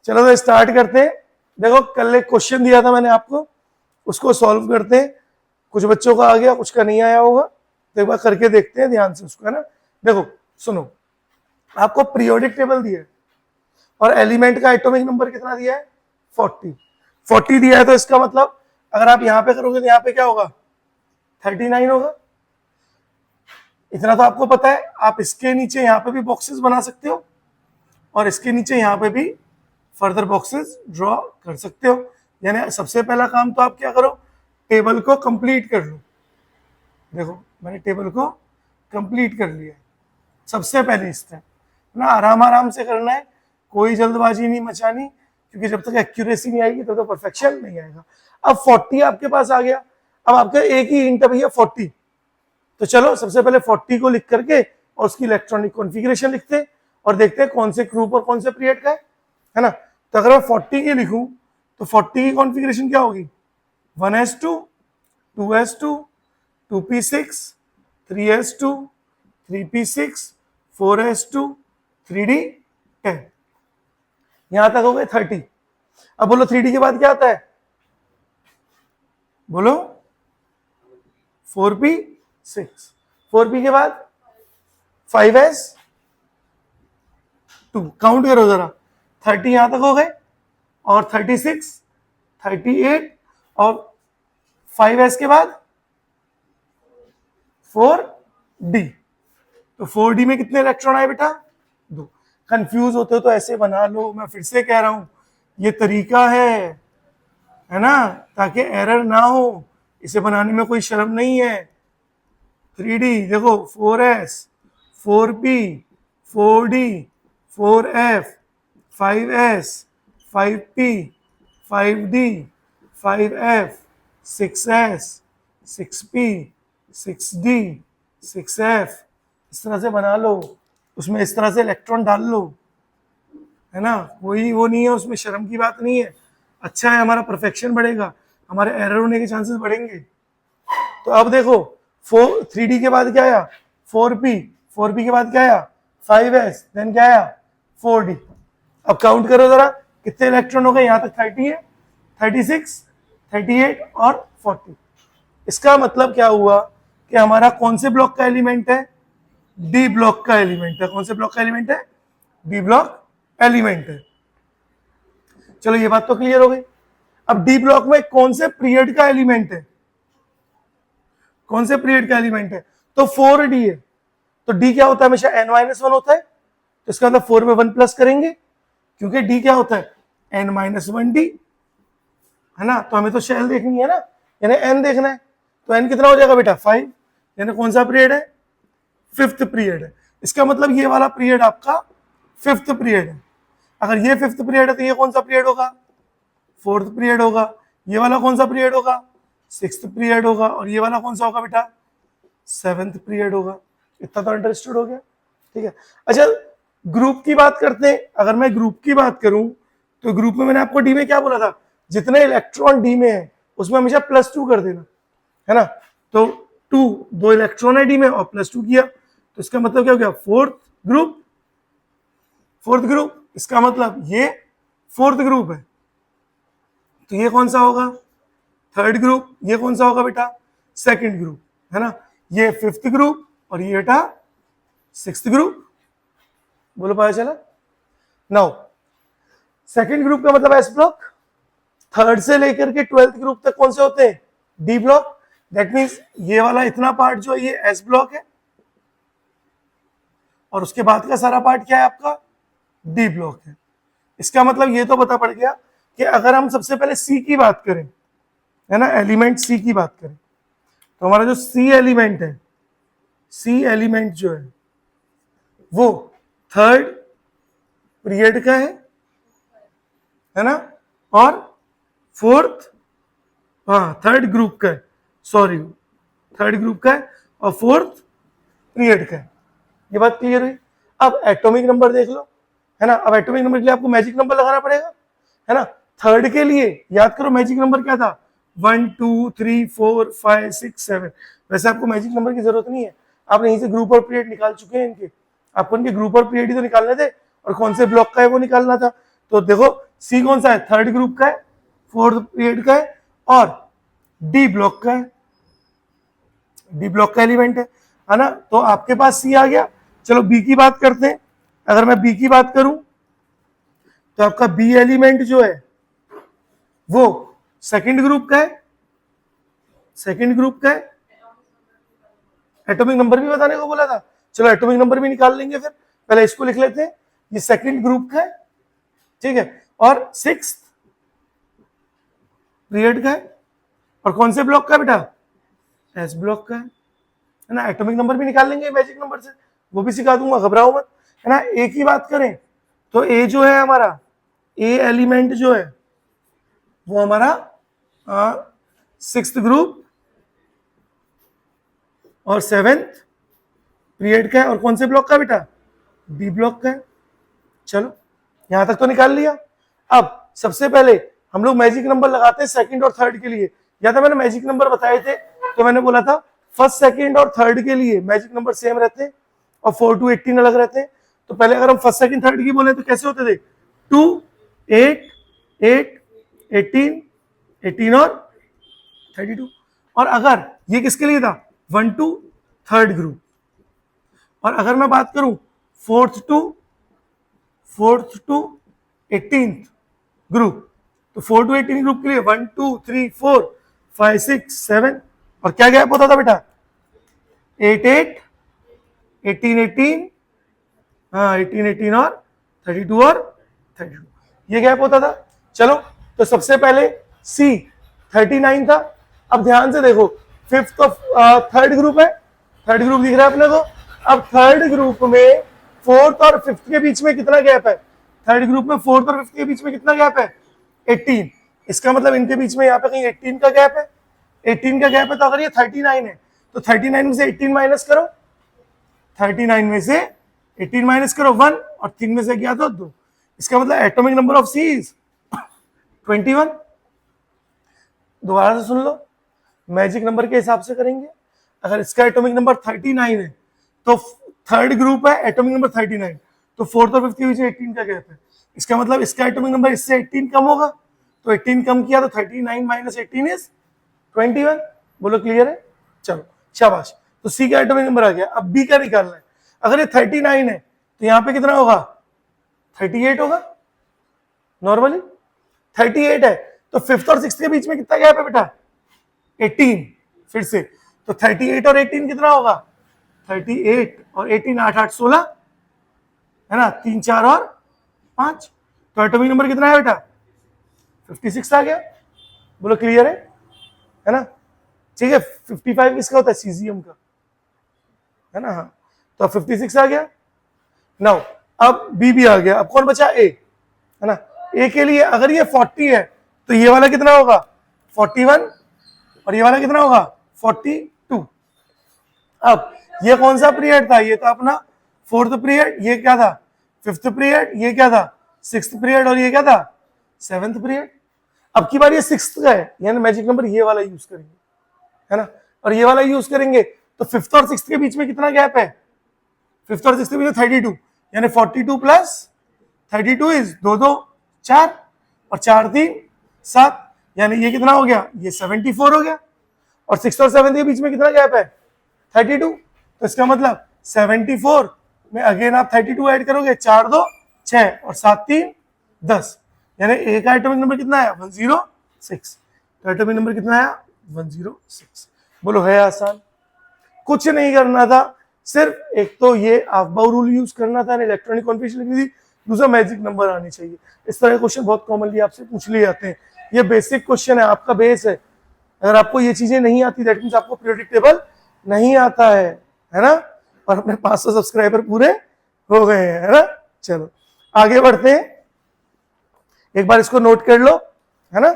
चलो तो स्टार्ट करते हैं। देखो कल एक क्वेश्चन दिया था मैंने आपको, उसको सॉल्व करते हैं। कुछ बच्चों का आ गया, कुछ का नहीं आया होगा, तो एक बार करके देखते हैं ध्यान से उसको, है ना। देखो सुनो, आपको पीरियोडिक टेबल दिया है और एलिमेंट का एटॉमिक नंबर कितना दिया है, 40 दिया है। तो इसका मतलब अगर आप यहां पे करोगे तो यहां पे क्या होगा, 39 होगा। इतना तो आपको पता है। आप इसके नीचे यहां पे भी बॉक्सेस बना सकते हो और इसके नीचे यहां पे भी फर्दर बॉक्सेस ड्रॉ कर सकते हो। यानी सबसे पहला काम तो आप क्या करो, टेबल को कंप्लीट कर लो। देखो मैंने टेबल को कंप्लीट कर लिया सबसे पहले स्टेप ना, आराम आराम से करना है, कोई जल्दबाजी नहीं मचानी, क्योंकि जब तक एक्यूरेसी नहीं आएगी तब तक परफेक्शन नहीं आएगा। अब 40 आपके पास आ गया, अब आपका एक ही हिंट है भैया 40। तो चलो सबसे पहले 40 को लिख करके और उसकी इलेक्ट्रॉनिक कॉन्फ़िगरेशन लिखते हैं और देखते हैं कौन से ग्रुप और कौन से पीरियड का है ना। तो अगर मैं 40 की लिखूं तो 40 की कॉन्फ़िगरेशन क्या होगी, 1s2 2s2 2p6 3s2 3p6 4s2 3d10। यहां तक हो गए 30। अब बोलो 3d के बाद क्या आता है, बोलो 4p6, 4p के बाद 5s2, काउंट करो जरा, 30 यहां तक हो गए और 36 38 और 5s के बाद 4d। तो 4d में कितने इलेक्ट्रॉन आए बेटा, 2। कंफ्यूज होते हो तो ऐसे बना लो, मैं फिर से कह रहा हूं ये तरीका है ना, ताकि एरर ना हो। इसे बनाने में कोई शर्म नहीं है। 3d देखो, 4s 4p 4d 4f 5s 5p 5d 5f 6s 6p 6d 6f, इस तरह से बना लो, उसमें इस तरह से इलेक्ट्रॉन डाल लो, है ना। कोई वो नहीं है, उसमें शर्म की बात नहीं है। अच्छा है, हमारा परफेक्शन बढ़ेगा, हमारे एरर होने के चांसेस बढ़ेंगे। तो अब देखो 3d के बाद क्या आया, 4p, 4p के बाद क्या आया 5s, देन क्या आया 4d। अब काउंट करो जरा कितने इलेक्ट्रॉन हो गए, यहां तक 30 है, 36 38 और 40। इसका मतलब क्या हुआ कि हमारा कौन से ब्लॉक का एलिमेंट है, डी ब्लॉक का एलिमेंट है। कौन से ब्लॉक का एलिमेंट है, डी ब्लॉक एलिमेंट है। चलो ये बात तो क्लियर हो गई। अब डी ब्लॉक में कौन से पीरियड का एलिमेंट है, कौन से पीरियड का एलिमेंट है, तो 4d है। तो d क्या होता है, हमेशा n-1 होता है, तो इसका मतलब 4 में 1 प्लस करेंगे, क्योंकि d क्या होता है n-1d, है ना। तो हमें तो शेल देखनी है ना, यानी n देखना है। तो n कितना हो जाएगा बेटा 5, यानी कौन सा पीरियड है, 5th पीरियड है। इसका मतलब ये वाला पीरियड आपका 5th पीरियड है। अगर ये 5th पीरियड है तो ये कौन सा पीरियड होगा, 4th पीरियड होगा। ये वाला कौन सा पीरियड होगा, 6th पीरियड होगा। और ये वाला कौन सा होगा बेटा, 7th पीरियड होगा। इतना तो अंडरस्टूड हो गया, ठीक है। अच्छा ग्रुप की बात करते हैं। अगर मैं ग्रुप की बात करूं तो ग्रुप में मैंने आपको डी में क्या बोला था, जितने इलेक्ट्रॉन डी में है उसमें हमेशा +2 कर देना, है ना। तो 2 इलेक्ट्रॉन है डी में और +2 किया, तो इसका मतलब क्या हो गया, 4th ग्रुप। इसका मतलब ये 4th ग्रुप है, तो ये कौन सा होगा, 3rd ग्रुप। ये कौन सा होगा बेटा, 2nd ग्रुप, है ना। ये 5th ग्रुप और ये बेटा 6th ग्रुप। बोलो पता चला। नाउ 2nd ग्रुप का मतलब एस ब्लॉक, 3rd से लेकर के 12th ग्रुप तक कौन से होते हैं, डी ब्लॉक। दैट मीन्स ये वाला इतना पार्ट जो है ये एस ब्लॉक है और उसके बाद का सारा पार्ट क्या है आपका, डी ब्लॉक है। इसका मतलब ये तो पता पड़ गया कि अगर हम सबसे पहले सी की बात करें, है ना, एलिमेंट सी की बात करें, तो हमारा जो सी एलिमेंट है, सी एलिमेंट जो है वो 3rd पीरियड का है ना, और 4th, हाँ 3rd ग्रुप का है, सॉरी 3rd ग्रुप का है और 4th पीरियड का है। ये बात क्लियर हुई। अब एटॉमिक नंबर देख लो, है ना। अब एटॉमिक नंबर के लिए आपको मैजिक नंबर लगाना पड़ेगा, है ना। 3rd के लिए याद करो मैजिक नंबर क्या था, 1 2 3 4 5 6 7। वैसे आपको मैजिक नंबर की जरूरत नहीं है, आपने यहीं से ग्रुप और पीरियड निकाल चुके हैं इनके। आपको इनके ग्रुप और पीरियड ही तो निकालने थे और कौन से ब्लॉक का है वो निकालना था। तो देखो सी कौन सा है, थर्ड ग्रुप का है, फोर्थ पीरियड का है, और डी ब्लॉक का है, डी ब्लॉक का एलिमेंट है ना। तो आपके पास सी आ गया। चलो बी की बात करते हैं। अगर मैं बी की बात करूं तो आपका बी एलिमेंट जो है वो सेकंड ग्रुप का है, सेकंड ग्रुप का है। एटॉमिक नंबर भी बताने को बोला था, चलो एटॉमिक नंबर भी निकाल लेंगे, फिर पहले इसको लिख लेते हैं। ये सेकंड ग्रुप का है, ठीक है, और सिक्स्थ पीरियड का है, और कौन से ब्लॉक का बेटा, एस ब्लॉक का है ना। एटॉमिक नंबर भी निकाल लेंगे मैजिक नंबर से, वो भी सिखा दूंगा, घबराओ मत, है ना। ए की बात करें तो ए जो है हमारा, ए एलिमेंट जो है वो हमारा सिक्स्थ ग्रुप और सेवेंथ पीरियड का है, और कौन से ब्लॉक का बेटा, बी ब्लॉक का है। चलो यहां तक तो निकाल लिया। अब सबसे पहले हम लोग मैजिक नंबर लगाते हैं सेकंड और थर्ड के लिए। या तो मैंने मैजिक नंबर बताए थे, तो मैंने बोला था फर्स्ट सेकंड और थर्ड के लिए मैजिक नंबर सेम रहते हैं और 4 to 18 अलग रहते हैं। तो पहले अगर हम फर्स्ट सेकंड थर्ड की बोले तो कैसे होते थे, 2 8 8 18 18 और 32। और अगर ये किसके लिए था, 1 to थर्ड ग्रुप। और अगर मैं बात करूं फोर्थ टू 18th ग्रुप, तो 4 to 18 ग्रुप के लिए 1 2 3 4 5 6 7, और क्या गैप होता था बेटा, 8 8 18 18, हाँ 18 18 और 32 और 32, ये गैप होता था। चलो तो सबसे पहले सी 39 था। अब ध्यान से देखो, फिफ्थ ऑफ थर्ड ग्रुप है, थर्ड ग्रुप दिख रहा है अपने को। अब थर्ड ग्रुप में फोर्थ और फिफ्थ के बीच में कितना गैप है, थर्ड ग्रुप में फोर्थ और फिफ्थ के बीच में कितना गैप है, 18। इसका मतलब इनके बीच में यहाँ पे कहीं 18 का गैप है, 18 का गैप है। तो अगर ये 39 है तो 39 में से 18 माइनस करो, 39 में से 18 माइनस करो 1, और 3 में से क्या था 2। इसका मतलब atomic number of C is 21। दोबारा से सुन लो, मैजिक नंबर के हिसाब से करेंगे। अगर इसका एटॉमिक नंबर 39 है तो थर्ड ग्रुप है, एटॉमिक नंबर 39, तो फोर्थ और फिफ्थ के बीच 18 का गैप है। इसका मतलब इसका एटॉमिक नंबर इससे 18 कम होगा, तो 18 कम किया तो 39 माइनस 18 इज 21। बोलो क्लियर है, चलो शाबाश। तो सी का एटॉमिक नंबर आ गया। अब बी का निकालना है। अगर ये 39 है तो यहाँ पे कितना होगा, 38 होगा नॉर्मली। 38 है तो फिफ्थ और सिक्स्थ के बीच में कितना गैप है बेटा, 18। फिर से तो 38 और 18 कितना होगा, 38 और 18 8 8 16, है ना, 3 4 और 5। तो एटॉमिक नंबर कितना है बेटा, 56 आ गया। बोलो क्लियर है ना, ठीक है। 55 किसका होता है, सीजियम का, है ना, हाँ। तो 56 आ गया। नाउ अब बी भी आ गया। अब कौन बचा, ए, है ना। ए के लिए अगर ये 40 है तो ये वाला कितना होगा, 41, और ये वाला कितना होगा, 42। अब ये कौन सा पीरियड था, ये था अपना फोर्थ पीरियड, ये क्या था फिफ्थ पीरियड, ये क्या था सिक्स्थ पीरियड, और ये क्या था सेवेंथ पीरियड। अब की बार ये सिक्स्थ का है, यानी मैजिक नंबर ये वाला यूज करेंगे, है ना, और ये वाला यूज करेंगे। तो फिफ्थ और सिक्स्थ के बीच में कितना गैप है, फिफ्थ और सिक्स्थ के बीच में 32, यानी 42 प्लस 32 इज 2 2 4, और 4 3 7, यानी ये कितना हो गया, ये 74 हो गया। और सिक्स और सेवेंथ के बीच में कितना गैप है, 32। तो इसका मतलब 74 में अगेन आप 32 ऐड करोगे, 4 2 6 और 7 3 10, यानी ए का एटॉमिक नंबर कितना है, 106। तो एटॉमिक नंबर कितना है, 106। बोलो है आसान, कुछ नहीं करना था, सिर्फ एक तो ये आफ्बाउ रूल यूज करना था, इलेक्ट्रॉनिक कॉन्फ़िगरेशन लिखनी थी, दूसरा मैजिक नंबर आनी चाहिए। इस तरह के क्वेश्चन बहुत कॉमनली आपसे पूछ लिए जाते हैं। ये बेसिक क्वेश्चन है, आपका बेस है। अगर आपको ये चीजें नहीं आती दैट मींस आपको पीरियोडिक टेबल नहीं आता है ना। और अपने 500 सब्सक्राइबर पूरे हो गए हैं, है ना। चलो आगे बढ़ते हैं, एक बार इसको नोट कर लो, है ना।